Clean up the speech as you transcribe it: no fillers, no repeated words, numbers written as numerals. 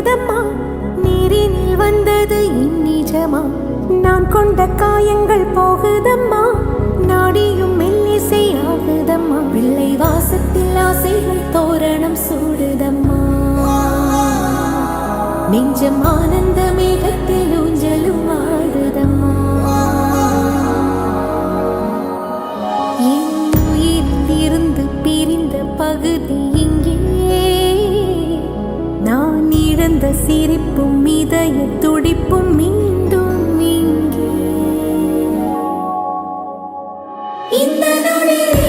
பொங்குதம்மா, நீரினில் வந்தது என் நிஜமா. நான் கொண்ட காயங்கள் போகுதம்மா, நாடியும் மெல்லிசை ஆகுதம்மா. பிள்ளை வாசத்தில் ஆசைகள் தோரணம் சூடுதம்மா, நெஞ்சம் ஆனந்த மேகத்தில் ஊஞ்சலும் ஆடுதம்மா. என் உயிரிலிருந்து பிரிந்த பகுதி இங்கே, நான் இழந்த சிரிப்பும் இதய துடிப்பும் மீண்டும் இங்கே. இந்த நொடியில்